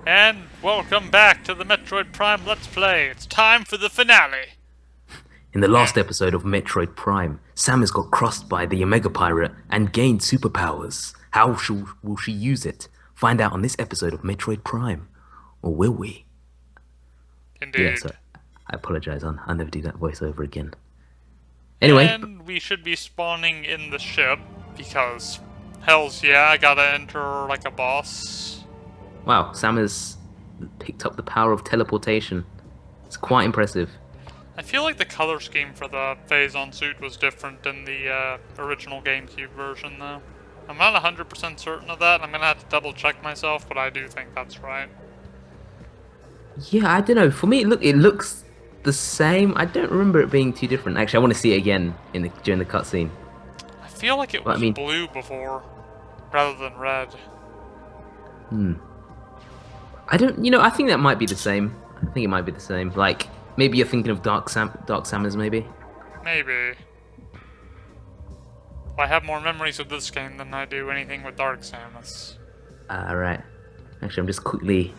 And welcome back to the Metroid Prime Let's Play. It's time for the finale. In the last episode of Metroid Prime, Samus got crossed by the Omega Pirate and gained superpowers. Will she use it? Find out on this episode of Metroid Prime. Or will we? Yeah, Indeed. so I apologize, I'll never do that voiceover again. Anyway, And we should be spawning in the ship, because hells yeah, I gotta enter like a boss. wow, Samus picked up the power of teleportation. It's quite impressive. I feel like the color scheme for the Phazon suit was different in the original GameCube version, though. I'm not 100% certain of that. I'm gonna have to double check myself, but I do think that's right. Yeah, I don't know. For me, it looks the same. I don't remember it being too different. Actually, I want to see it again during the cutscene. I feel like it was blue before, rather than red. I think that might be the same. I think it might be the same. Like, maybe you're thinking of Dark Samus, maybe? Maybe. I have more memories of this game than I do anything with Dark Samus. Right. Actually, I'm just quickly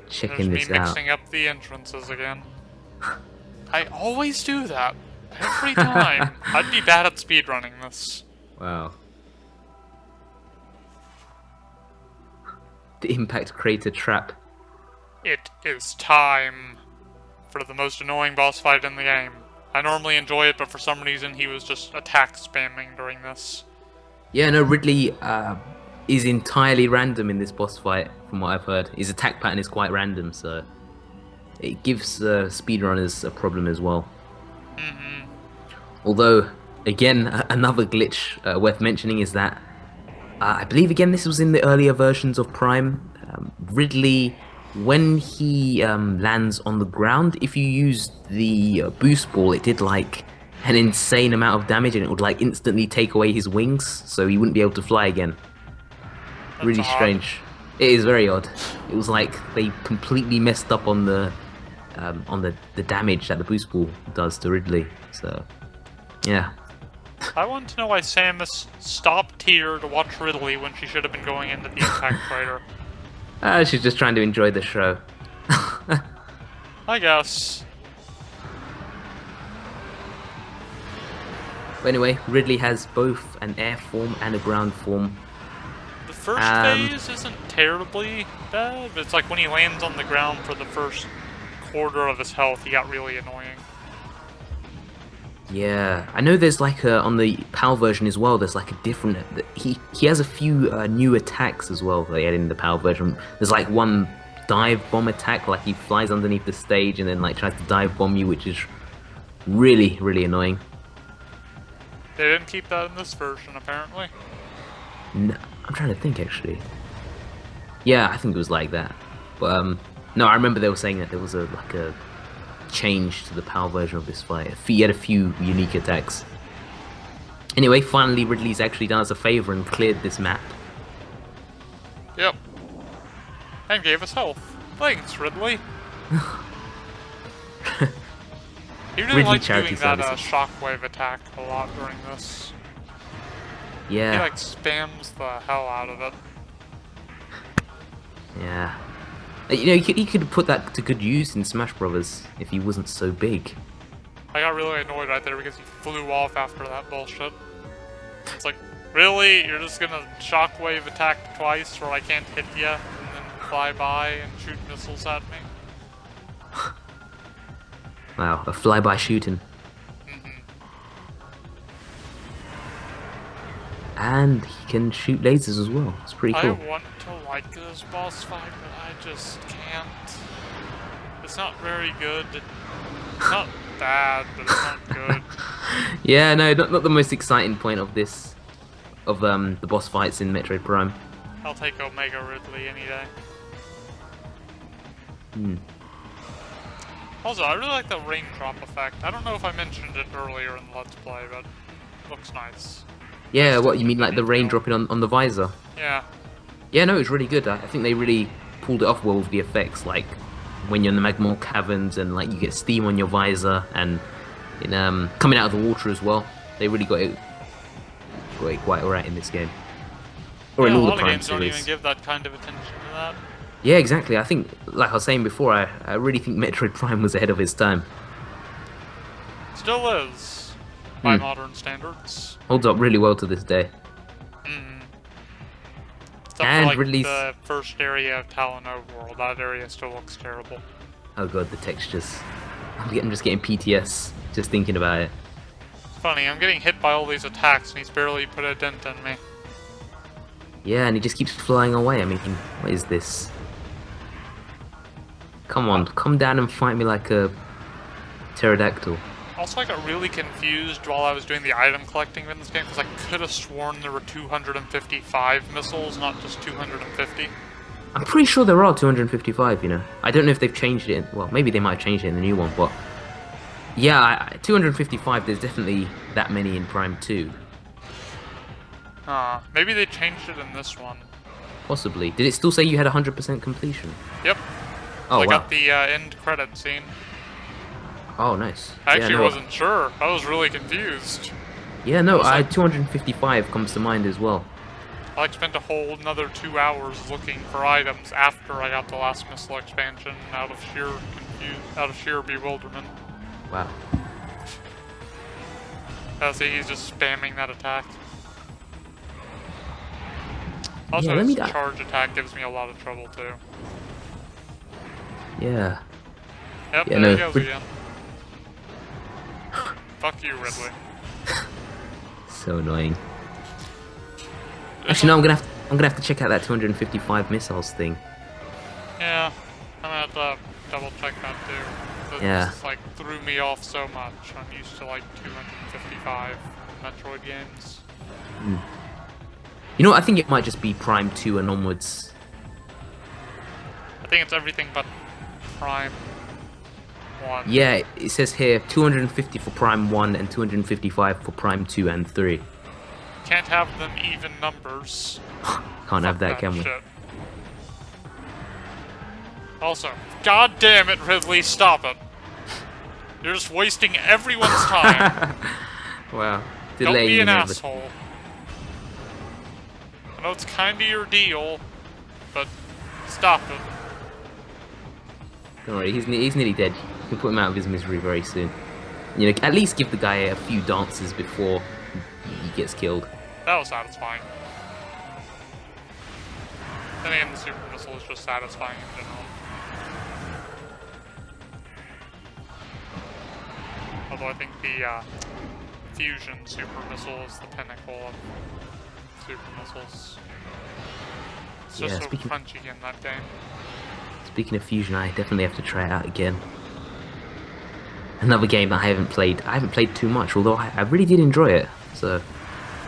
checking There's this me out. mixing up the entrances again. I always do that. Every time. I'd be bad at speedrunning this. Wow. The Impact Crater Trap. It is time for the most annoying boss fight in the game. I normally enjoy it, but for some reason he was just attack spamming during this. Yeah, no, Ridley is entirely random in this boss fight, from what I've heard. His attack pattern is quite random, so it gives speedrunners a problem as well. Although, again, another glitch worth mentioning is that I believe, again, this was in the earlier versions of Prime. Ridley, when he lands on the ground, if you use the boost ball, it did like an insane amount of damage, and it would like instantly take away his wings, so he wouldn't be able to fly again. That's Really odd. strange. It is very odd. It was like they completely messed up on the damage that the boost ball does to Ridley. So, yeah. I want to know why Samus stopped here to watch Ridley when she should have been going into the impact crater. She's just trying to enjoy the show. I guess. But anyway, Ridley has both an air form and a ground form. The first phase isn't terribly bad, but it's like when he lands on the ground for the first quarter of his health, he got really annoying. Yeah, I know there's like on the PAL version as well, there's like a different... He has a few new attacks as well that they had in the PAL version. There's like one dive bomb attack, like he flies underneath the stage and then like tries to dive bomb you, which is really, really annoying. They didn't keep that in this version, apparently. No, I'm trying to think actually. Yeah, I think it was like that. But no, I remember they were saying that there was a change to the PAL version of this fight. He had a few unique attacks. Anyway, finally Ridley's actually done us a favor and cleared this map. Yep. And gave us health. Thanks, Ridley. He really Ridley liked Charity doing that Services. shockwave attack a lot during this. He Yeah, like spams the hell out of it. yeah. You know, he could put that to good use in Smash Brothers if he wasn't so big. I got really annoyed right there because he flew off after that bullshit. It's like, really? You're just gonna shockwave attack twice where I can't hit you and then fly by and shoot missiles at me? Wow, a flyby shooting. And he can shoot lasers as well. It's pretty I cool. want to like this boss fight, but I just can't. It's not very good. It's not bad, but it's not good. Yeah, no, not the most exciting point of this, of the boss fights in Metroid Prime. I'll take Omega Ridley any day. Also, I really like the raindrop effect. I don't know if I mentioned it earlier in the Let's Play, but it looks nice. Yeah, what you mean, like the rain dropping on the visor? Yeah. Yeah, no, it's really good. I think they really pulled it off well with the effects, like when you're in the magma caverns and like you get steam on your visor, and in coming out of the water as well. They really got it quite alright in this game, or in Yeah, all a the lot of Prime games don't even series. give that kind of attention to that. Yeah, exactly. I think, like I was saying before, I really think Metroid Prime was ahead of its time. Still is, by Hmm. modern standards. Holds up really well to this day. Mm. Except for And like Ridley's. the first area of Talon Overworld, that area still looks terrible. Oh god, the textures. I'm just getting PTS just thinking about it. It's funny, I'm getting hit by all these attacks and he's barely put a dent in me. Yeah, and he just keeps flying away. I mean, what is this? Come on, come down and fight me like a pterodactyl. Also, I got really confused while I was doing the item collecting in this game because I could have sworn there were 255 missiles, not just 250. I'm pretty sure there are 255, you know. I don't know if they've changed it. Well, maybe they might have changed it in the new one, but yeah, 255, there's definitely that many in Prime 2. Maybe they changed it in this one. Possibly. Did it still say you had 100% completion? Yep. Oh, I wow. got the end credit scene. Oh, nice. I actually yeah, no, wasn't sure. I was really confused. Yeah, no, I was like- 255 comes to mind as well. I like spent a whole another 2 hours looking for items after I got the last missile expansion out of sheer bewilderment. Wow. See, he's just spamming that attack. Also, Yeah, let me his die. charge attack gives me a lot of trouble too. Yeah. Yep, Yeah, there no, he goes but- again. Fuck you, Ridley. So annoying. Actually, no, I'm gonna have to check out that 255 missiles thing. Yeah, I'm gonna have to double check that too. 'Cause it Yeah. just like threw me off so much. I'm used to like 255 Metroid games. You know what? I think it might just be Prime 2 and onwards. I think it's everything but Prime 1. Yeah, it says here 250 for Prime 1 and 255 for Prime 2 and 3. Can't have them even numbers. Can't have that, Fuck can we? shit. Also, god damn it, Ridley, stop it. You're just wasting everyone's time. Wow. Don't be Delaying an everything. asshole. I know it's kinda your deal, but stop it. Don't worry, he's nearly dead. You can put him out of his misery very soon. You know, at least give the guy a few dances before he gets killed. That was satisfying. Then again, the super missile is just satisfying in general. Although I think the fusion super missile is the pinnacle of super missiles. It's just Yeah, so speaking- punchy in that game. Speaking of Fusion, I definitely have to try it out again. Another game that I haven't played. I haven't played too much, although I really did enjoy it. So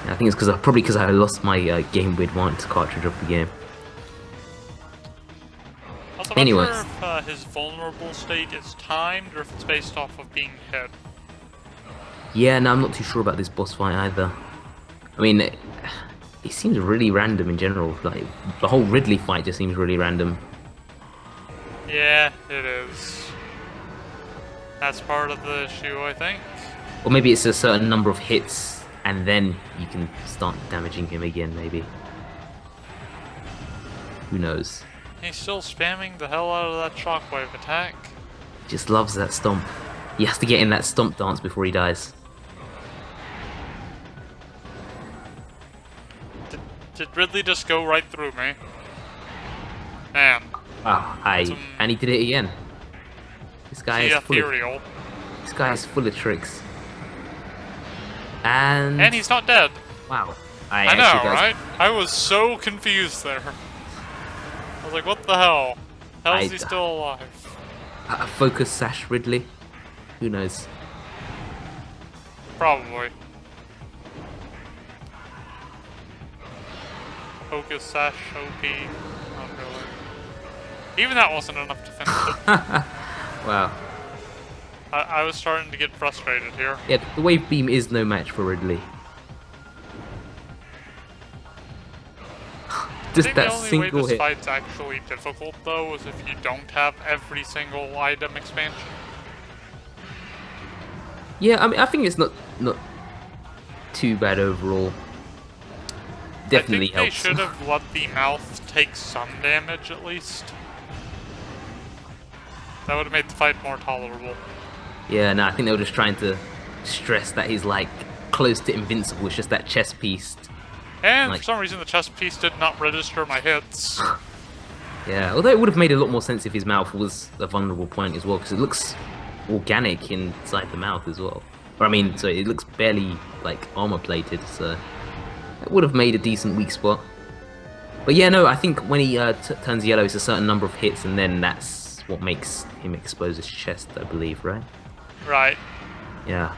I think it's probably because I lost my Game Boy Advance cartridge of the game. Also, I'm Anyways. not sure if his vulnerable state is timed or if it's based off of being hit. Yeah, no, I'm not too sure about this boss fight either. I mean, it seems really random in general. Like the whole Ridley fight just seems really random. Yeah, it is. That's part of the issue, I think. Or maybe it's a certain number of hits, and then you can start damaging him again, maybe. Who knows? He's still spamming the hell out of that shockwave attack. Just loves that stomp. He has to get in that stomp dance before he dies. Did Ridley just go right through me? Man, Wow, and he did it again. This guy the is full of, ethereal. this guy is full of tricks. And And he's not dead. wow, I actually know, got- right? I was so confused there. I was like, what the hell? How is he still alive? Focus Sash Ridley. Who knows? Probably. Focus Sash, OP. Not really. Even that wasn't enough to finish it. Wow. I was starting to get frustrated here. Yeah, the wave beam is no match for Ridley. I Just think that the only way single this hit. fight's actually difficult, though, is if you don't have every single item expansion. Yeah, I mean, I think it's not too bad overall. Definitely I think helps. they should have let the mouth take some damage at least. That would have made the fight more tolerable. Yeah, no, I think they were just trying to stress that he's like close to invincible. It's just that chest piece. And Like, for some reason the chest piece did not register my hits. yeah, although it would have made a lot more sense if his mouth was a vulnerable point as well, because it looks organic inside the mouth as well. Or I mean, so it looks barely like armor plated, so it would have made a decent weak spot. But yeah, no, I think when he turns yellow, it's a certain number of hits, and then that's what makes him expose his chest, I believe, right? Right. Yeah.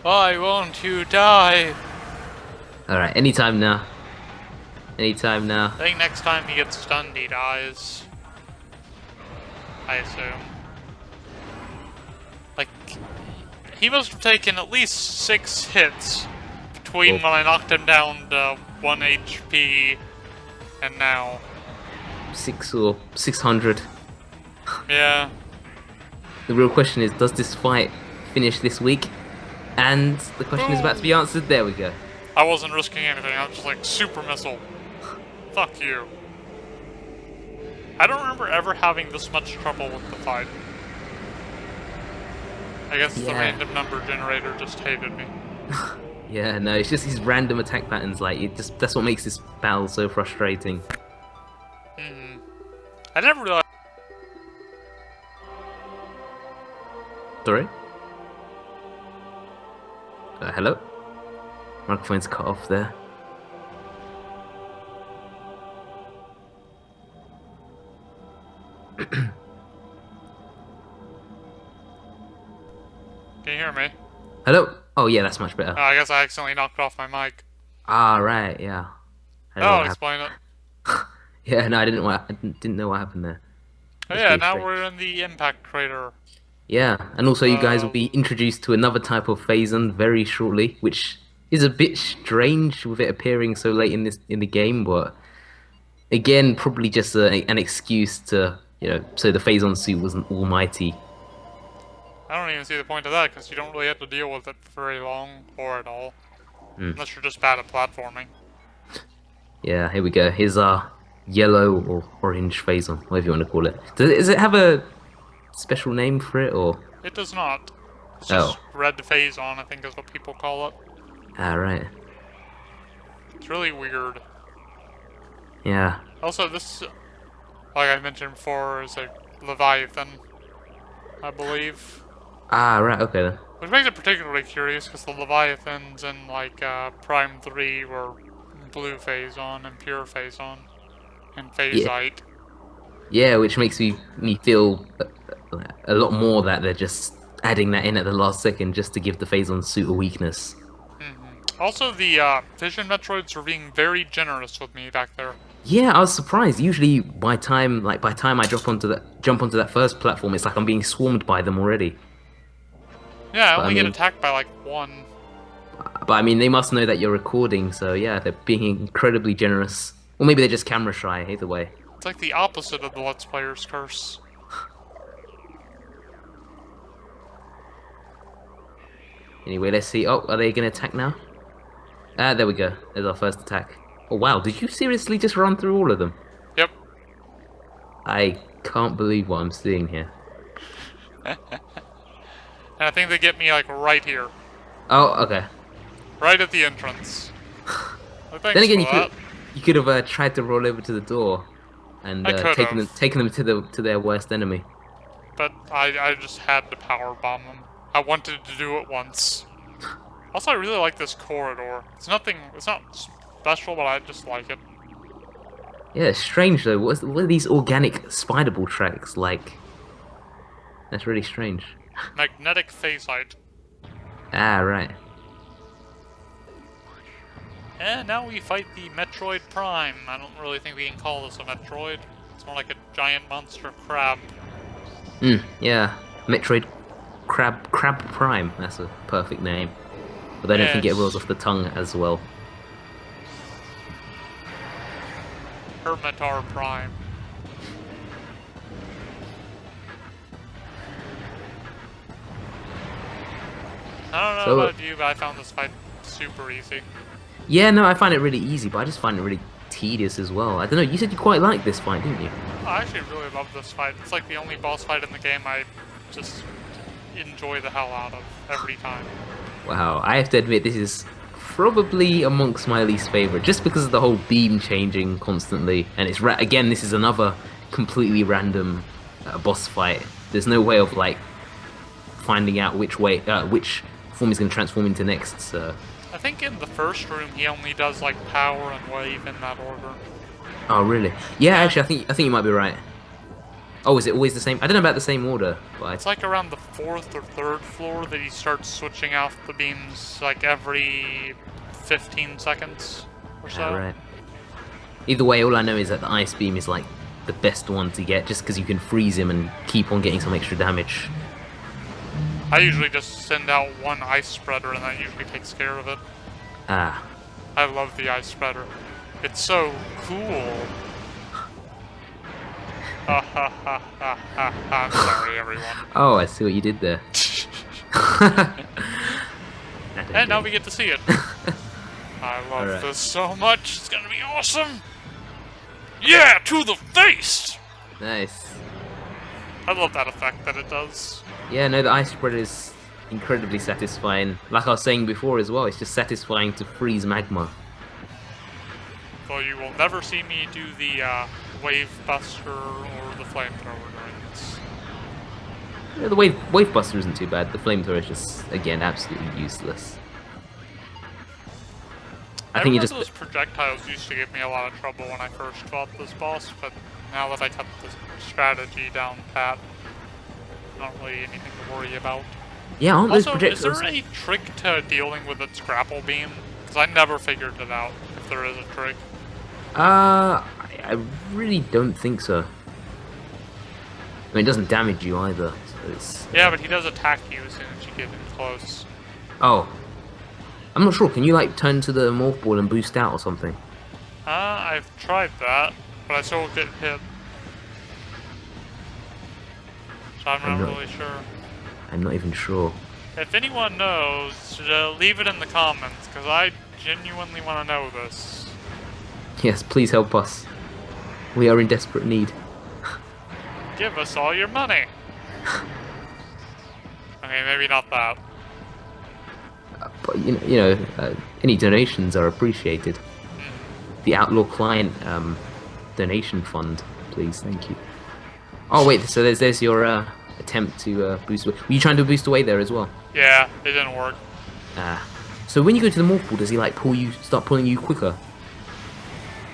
Why won't you die? Alright, anytime now. Anytime now. I think next time he gets stunned, he dies. I assume. Like, he must have taken at least 6 hits between when I knocked him down to 1 HP and now. 600. Yeah. The real question is, does this fight finish this week? And the question is about to be answered. There we go. I wasn't risking anything, I was just like, super missile. Fuck you. I don't remember ever having this much trouble with the fight. I guess the random number generator just hated me. Yeah, no, it's just these random attack patterns, like, that's what makes this battle so frustrating. I never realized. Sorry? Hello? Microphone's cut off there. Can you hear me? Hello? Oh yeah, that's much better. I guess I accidentally knocked off my mic. Ah, right, yeah. That'll explain it. Yeah, no, I didn't know what happened there. Oh yeah, now we're in the impact crater. Yeah, and also you guys will be introduced to another type of Phazon very shortly, which is a bit strange with it appearing so late in the game, but again, probably just an excuse to, so the Phazon suit wasn't almighty. I don't even see the point of that, because you don't really have to deal with it for very long, or at all. Unless you're just bad at platforming. Yeah, here we go. Here's our yellow or orange Phazon, whatever you want to call it. Does it have a special name for it, or? It does not. It's just red Phazon, I think is what people call it. Ah, right. It's really weird. Yeah. Also, this, like I mentioned before, is a Leviathan, I believe. Ah, right, okay then. Which makes it particularly curious, because the Leviathans in, like, Prime 3 were blue Phazon and pure Phazon and Phazite. Yeah, which makes me feel a lot more that they're just adding that in at the last second just to give the Phazon suit a weakness. Also, the Vision Metroids were being very generous with me back there. Yeah, I was surprised. Usually, by time I jump onto that first platform, it's like I'm being swarmed by them already. Yeah, I only get attacked by like 1. But I mean, they must know that you're recording, so yeah, they're being incredibly generous. Or maybe they're just camera shy. Either way. It's like the opposite of the Let's Player's curse. Anyway, let's see. Oh, are they gonna attack now? Ah, there we go. There's our first attack. Oh wow, did you seriously just run through all of them? Yep. I can't believe what I'm seeing here. And I think they get me like right here. Oh, okay. Right at the entrance. Well, then again, you could have tried to roll over to the door and taken them to their worst enemy. But I just had to power bomb them. I wanted to do it once. Also, I really like this corridor. It's not special, but I just like it. Yeah, it's strange though. What are these organic spider ball tracks like? That's really strange. Magnetic phasite. Ah, right. And now we fight the Metroid Prime. I don't really think we can call this a Metroid. It's more like a giant monster crab. Yeah. Metroid Crab Prime. That's a perfect name. But I don't think it rolls off the tongue as well. Hermitar Prime. I don't know about you, but I found this fight super easy. Yeah, no, I find it really easy, but I just find it really tedious as well. I don't know. You said you quite liked this fight, didn't you? I actually really love this fight. It's like the only boss fight in the game I just enjoy the hell out of every time. Wow, I have to admit this is probably amongst my least favorite, just because of the whole beam changing constantly, and it's again, this is another completely random boss fight. There's no way of like finding out which form he's going to transform into next. So. I think in the first room he only does like power and wave in that order. Oh really? Yeah, actually, I think you might be right. Oh, is it always the same? I don't know about the same order, but It's like around the 4th or 3rd floor that he starts switching out the beams like every 15 seconds or so. yeah, right. Either way, all I know is that the ice beam is like the best one to get, just because you can freeze him and keep on getting some extra damage. I usually just send out one ice spreader and that usually takes care of it. Ah. I love the ice spreader. It's so cool. Ha ha ha ha ha ha. I'm sorry, everyone. Oh, I see what you did there. And now we get to see it. I love this so much. It's gonna be awesome. Yeah, to the face. Nice. I love that effect that it does. Yeah, no, the ice spreader is incredibly satisfying. Like I was saying before as well, it's just satisfying to freeze magma. Though you will never see me do the wave buster or the flamethrower during this. Yeah, the wave buster isn't too bad. The flamethrower is just, again, absolutely useless. I think remember those projectiles used to give me a lot of trouble when I first fought this boss, but now that I got the strategy down pat, not really anything to worry about. Yeah, aren't those Also, projectiles... is there a trick to dealing with its grapple beam? Because I never figured it out, if there is a trick. I really don't think so. I mean, it doesn't damage you either, so it's... Yeah, but he does attack you as soon as you get in close. Oh. I'm not sure, can you, like, turn to the morph ball and boost out or something? I've tried that, but I still get hit. So I'm not really sure. I'm not even sure. If anyone knows, leave it in the comments, because I genuinely want to know this. Yes, please help us. We are in desperate need. Give us all your money. Okay, maybe not that. But any donations are appreciated. The OutlawClient donation fund, please, thank you. Oh wait, so there's your attempt to boost away. Were you trying to boost away there as well? Yeah, it didn't work. So when you go to the morph ball, does he like start pulling you quicker?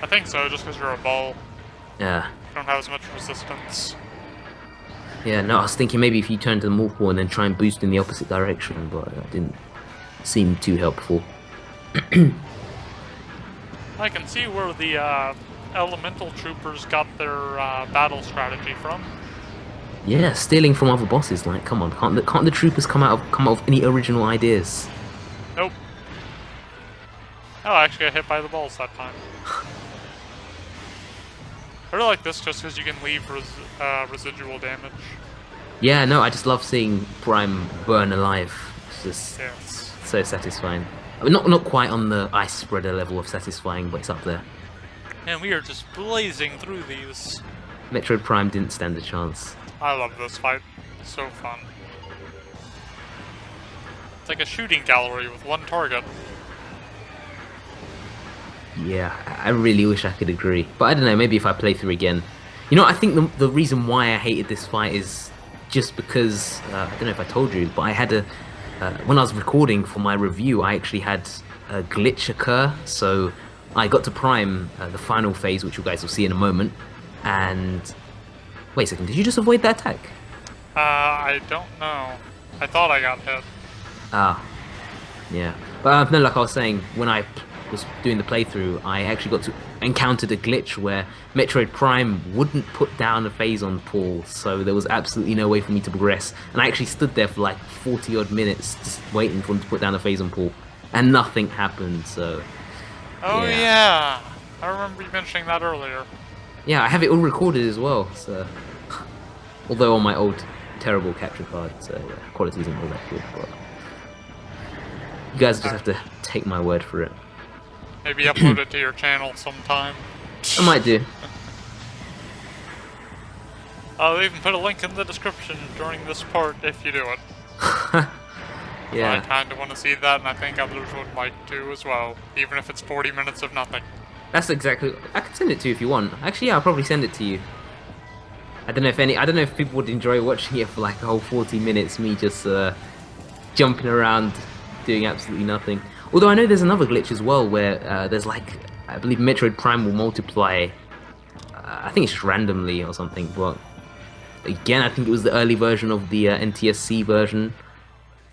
I think so, just because you're a ball. Yeah. You don't have as much resistance. Yeah, no, I was thinking maybe if you turn to the morph ball and then try and boost in the opposite direction, but that didn't seem too helpful. I can see where the elemental troopers got their battle strategy from. Yeah, stealing from other bosses. Like, come on, can't the troopers come out of any original ideas? Nope. Oh, I actually got hit by the balls that time. I really like this just because you can leave residual damage. Yeah, no, I just love seeing Prime burn alive. It's just Yes. so satisfying. I mean, not quite on the ice spreader level of satisfying, but it's up there. And we are just blazing through these. Metroid Prime didn't stand a chance. I love this fight. It's so fun. It's like a shooting gallery with one target. Yeah, I really wish I could agree. But I don't know, maybe if I play through again. You know, I think the reason why I hated this fight is just because, I don't know if I told you, but I had when I was recording for my review, I actually had a glitch occur. So I got to Prime, the final phase, which you guys will see in a moment, and... Wait a second, did you just avoid that attack? I don't know. I thought I got hit. Ah, yeah. But no, like I was saying, when I was doing the playthrough, I actually encountered a glitch where Metroid Prime wouldn't put down a phase on Paul, so there was absolutely no way for me to progress. And I actually stood there for like 40 odd minutes just waiting for him to put down a phase on Paul, and nothing happened, so... Oh yeah! I remember you mentioning that earlier. Yeah, I have it all recorded as well, so... Although on my old terrible capture card, so yeah, quality isn't all that good, but... You guys just have to take my word for it. Maybe upload it to your channel sometime. I might do. I'll even put a link in the description during this part if you do it. Yeah. I kind of want to see that, and I think others would like to as well, even if it's 40 minutes of nothing. That's exactly. I could send it to you if you want. Actually, yeah, I'll probably send it to you. I don't know if people would enjoy watching it for like a whole 40 minutes, me just jumping around, doing absolutely nothing. Although I know there's another glitch as well where there's like, I believe Metroid Prime will multiply. I think it's just randomly or something. But again, I think it was the early version of the NTSC version.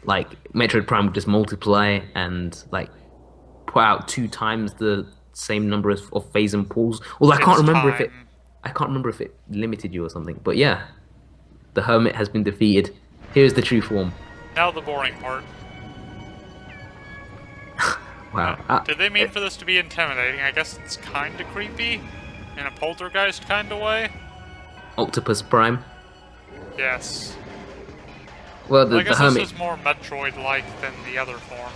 Like Metroid Prime would just multiply and like put out 2 times the same number of phase and pulls. Although I can't remember if it limited you or something. But yeah, the Hermit has been defeated. Here's the true form. Now the boring part. Wow. Did they mean for this to be intimidating? I guess it's kinda creepy. In a poltergeist kind of way. Octopus Prime. Yes. Well, I the guess Hermit this is more Metroid-like than the other form.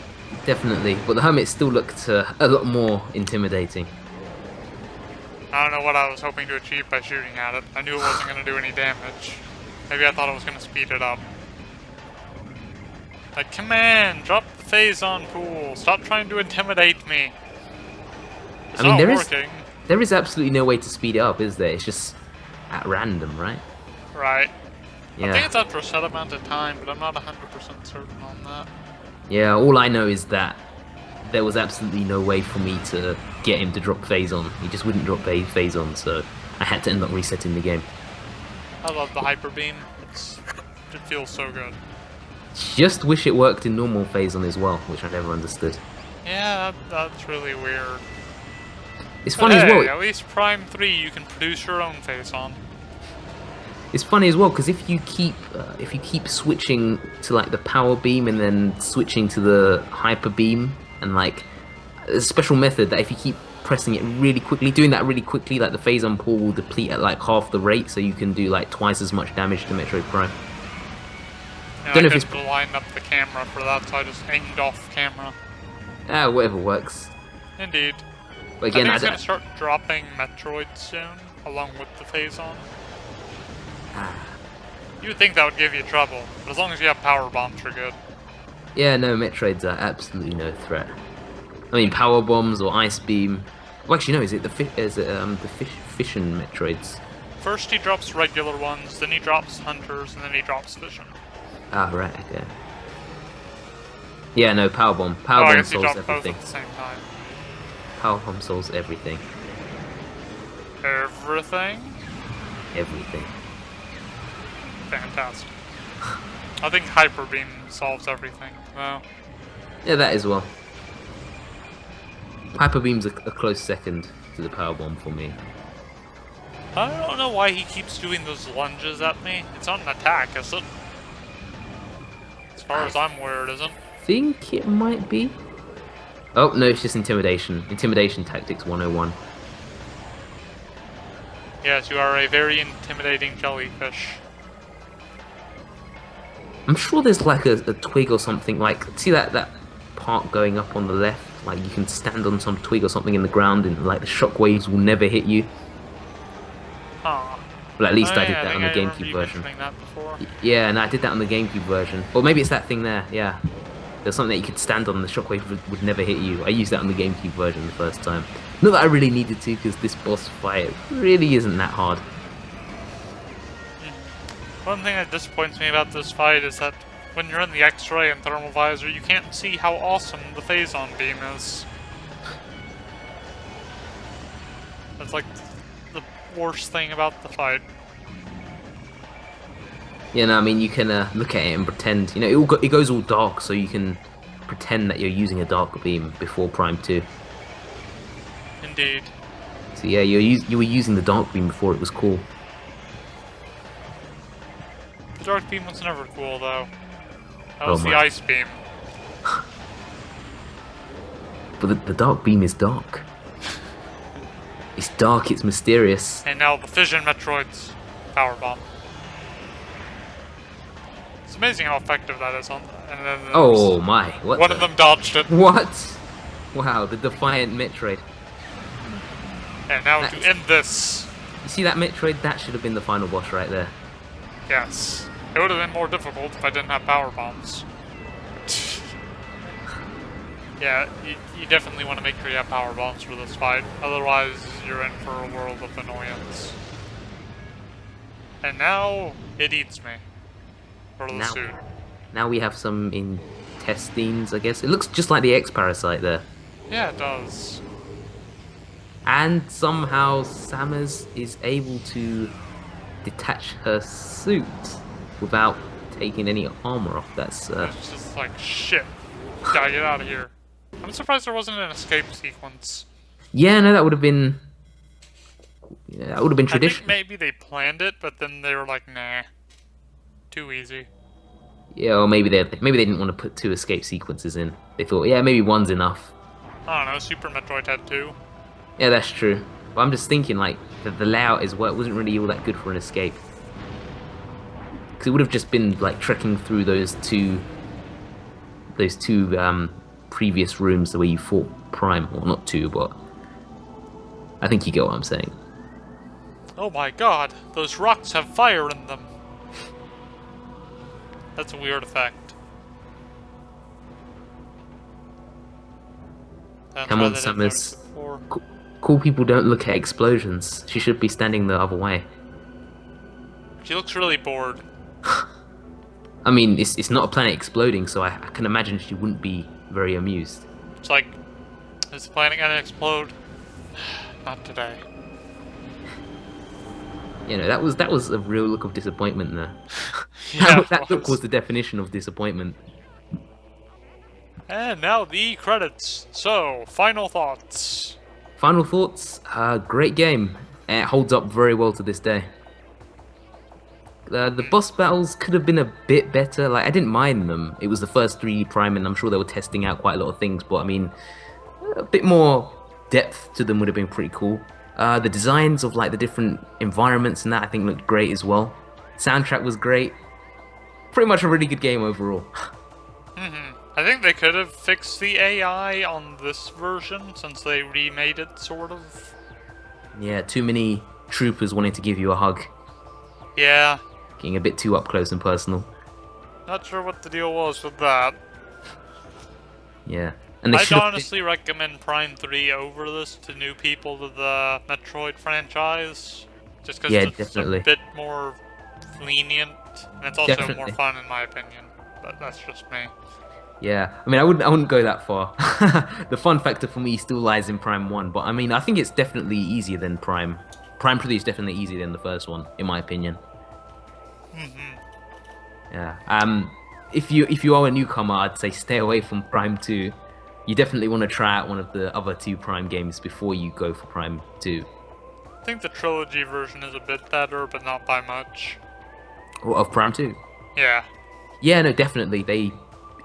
definitely, but the Hermit still looked a lot more intimidating. I don't know what I was hoping to achieve by shooting at it. I knew it wasn't going to do any damage. Maybe I thought it was going to speed it up. Like, command, drop the phase-on pool. Stop trying to intimidate me. It's not working. There is absolutely no way to speed it up, is there? It's just at random, right? Right. Yeah. I think it's after a set amount of time, but I'm not 100% certain on that. Yeah, all I know is that there was absolutely no way for me to get him to drop phase on. He just wouldn't drop phase on, so I had to end up resetting the game. I love the hyper beam. It feels so good. Just wish it worked in normal phase on as well, which I never understood. Yeah, that's really weird. It's funny as well. At least Prime 3 you can produce your own phase on. It's funny as well because if you keep switching to like the power beam and then switching to the hyper beam and like there's a special method that if you keep pressing it really quickly, doing that really quickly, like the phase on pull will deplete at like half the rate, so you can do like twice as much damage to Metroid Prime. Yeah, I couldn't line up the camera for that, so I just aimed off camera. Whatever works. Indeed. But again, I think it's going to start dropping Metroid soon, along with the phase on. You would think that would give you trouble, but as long as you have power bombs, you're good. Yeah, no, Metroids are absolutely no threat. I mean, power bombs or ice beam. Well, actually, no. Is it the fission Metroids? First, he drops regular ones, then he drops hunters, and then he drops fission. Ah, right. Okay. Yeah, no, power bomb. Power bomb solves everything. Both at the same time. Power bomb solves everything. Everything? Everything. Fantastic. I think hyper beam solves everything. Well. Yeah, that as well. Hyper beam's a close second to the power bomb for me. I don't know why he keeps doing those lunges at me. It's not an attack, is it? As far as I'm aware, it isn't. I think it might be. Oh, no, it's just intimidation. Intimidation tactics 101. Yes, you are a very intimidating jellyfish. I'm sure there's like a twig or something, like, see that part going up on the left? Like, you can stand on some twig or something in the ground and, like, the shockwaves will never hit you. Huh. Well, at least I did that on the GameCube version. Yeah, and I did that on the GameCube version. Or maybe it's that thing there, yeah. There's something that you could stand on and the shockwave would never hit you. I used that on the GameCube version the first time. Not that I really needed to, because this boss fight really isn't that hard. One thing that disappoints me about this fight is that when you're in the X-ray and thermal visor, you can't see how awesome the phase-on beam is. That's like the worst thing about the fight. Yeah, no, I mean, you can look at it and pretend, you know, it goes all dark, so you can pretend that you're using a dark beam before Prime 2. Indeed. So yeah, you were using the dark beam before it was cool. The dark beam was never cool, though. That was the ice beam. But the dark beam is dark. It's dark, it's mysterious. And now the fission Metroid's power bomb. It's amazing how effective that is on. And then oh my! What? One of them dodged it. What? Wow, the defiant Metroid. And now to That's, end this, you see that Metroid? That should have been the final boss right there. yes. It would have been more difficult if I didn't have power bombs. Yeah, you definitely want to make sure you have power bombs for this fight. Otherwise, you're in for a world of annoyance. And now, it eats me. For the Now, suit. now we have some intestines, I guess. It looks just like the X-Parasite there. Yeah, it does. And somehow Samus is able to detach her suit without taking any armor off. That's It's just like, shit. Gotta get out of here. I'm surprised there wasn't an escape sequence. yeah, no, that would have been that would have been I think traditional. maybe they planned it, but then they were like, nah. Too easy. Yeah, or maybe they didn't want to put two escape sequences in. They thought, yeah, maybe one's enough. I don't know, Super Metroid had two. Yeah, that's true. But I'm just thinking, like, the layout as well, it wasn't really all that good for an escape. Because it would have just been, like, trekking through those two previous rooms the way you fought Prime. Well, not two, but I think you get what I'm saying. Oh my god, those rocks have fire in them. That's a weird effect. That's Come why on, they didn't notice Samus. it before. Cool people don't look at explosions. She should be standing the other way. She looks really bored. I mean, it's not a planet exploding, so I can imagine she wouldn't be very amused. It's like, is the planet gonna explode? Not today. You know, that was a real look of disappointment there. Yeah, That it look was the definition of disappointment. And now the credits. So, final thoughts. Final thoughts? Great game. It holds up very well to this day. The boss battles could have been a bit better. Like, I didn't mind them. It was the first 3D Prime, and I'm sure they were testing out quite a lot of things. But I mean, a bit more depth to them would have been pretty cool. The designs of like the different environments and that I think looked great as well. Soundtrack was great. Pretty much a really good game overall. I think they could have fixed the AI on this version since they remade it, sort of. Yeah, too many troopers wanting to give you a hug. Yeah, Getting a bit too up close and personal. not sure what the deal was with that. Yeah. And they I'd should have honestly recommend Prime 3 over this to new people to the Metroid franchise. Just because Yeah, it's definitely. a bit more lenient, and it's also more Definitely. fun in my opinion. But that's just me. Yeah, I mean, I wouldn't go that far. The fun factor for me still lies in Prime 1, but I mean, I think it's definitely easier than Prime. Prime 3 is definitely easier than the first one, in my opinion. Yeah. If you are a newcomer, I'd say stay away from Prime 2. You definitely want to try out one of the other 2 Prime games before you go for Prime 2. I think the trilogy version is a bit better, but not by much. Or of Prime 2. Yeah. Yeah, no, definitely. They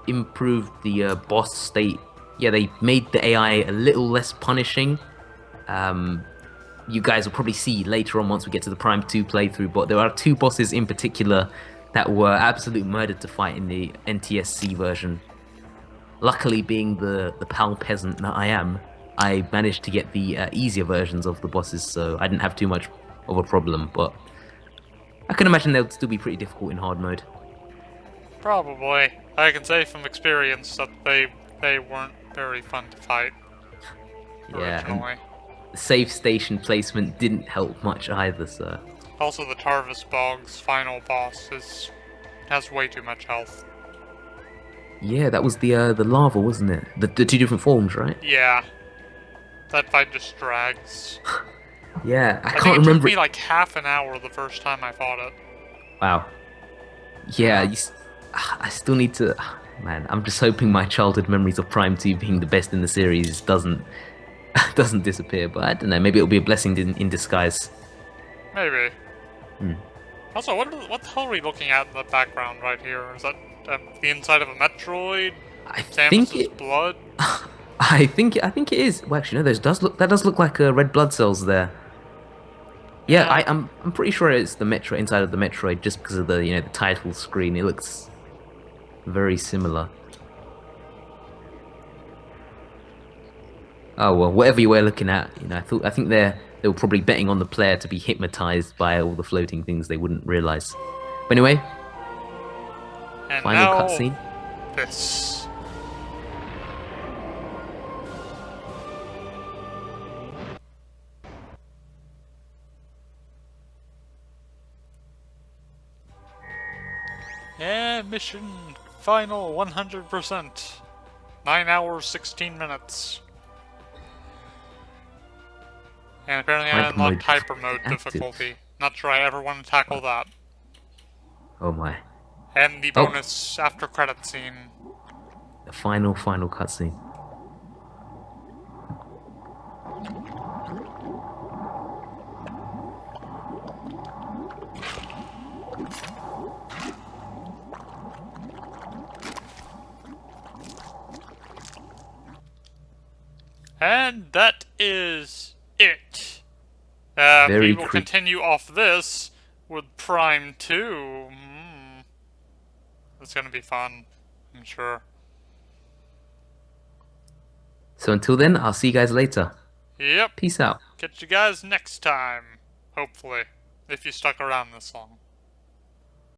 improved the boss state. Yeah, they made the AI a little less punishing. You guys will probably see later on once we get to the Prime 2 playthrough, but there are 2 bosses in particular that were absolute murder to fight in the NTSC version. Luckily, being the pal peasant that I am, I managed to get the easier versions of the bosses, so I didn't have too much of a problem, but I can imagine they'll still be pretty difficult in hard mode. Probably. I can say from experience that they weren't very fun to fight Yeah, and originally. the save station placement didn't help much either, so... Also, the Tarvis Bog's final boss has way too much health. Yeah, that was the lava, wasn't it? The 2 different forms, right? Yeah. That fight just drags. Yeah, I I think can't it took remember. me like half an hour the first time I fought it. Wow. Yeah, I still need to. Man, I'm just hoping my childhood memories of Prime 2 being the best in the series doesn't disappear. But I don't know. Maybe it'll be a blessing in disguise. Maybe. Also, what the hell are we looking at in the background right here? Is that the inside of a Metroid? I think Samus's it. blood? I think it is. Well, actually, no. That does look like red blood cells there. Yeah, Yeah. I'm pretty sure it's the Metroid inside of the Metroid just because of the the title screen. It looks very similar. Oh well, whatever you were looking at, I think they were probably betting on the player to be hypnotized by all the floating things they wouldn't realize. But anyway, And final now, cutscene. this. And mission final 100%. 9 hours, 16 minutes. And apparently I Hyper unlocked mode hyper mode active. difficulty. Not sure I ever want to tackle that. Oh my. And the Oh, bonus after credit scene. the final cutscene. And that is it. Very We will creepy. continue off this with Prime 2. It's gonna be fun, I'm sure. So until then, I'll see you guys later. Yep. Peace out. Catch you guys next time. Hopefully. If you stuck around this long.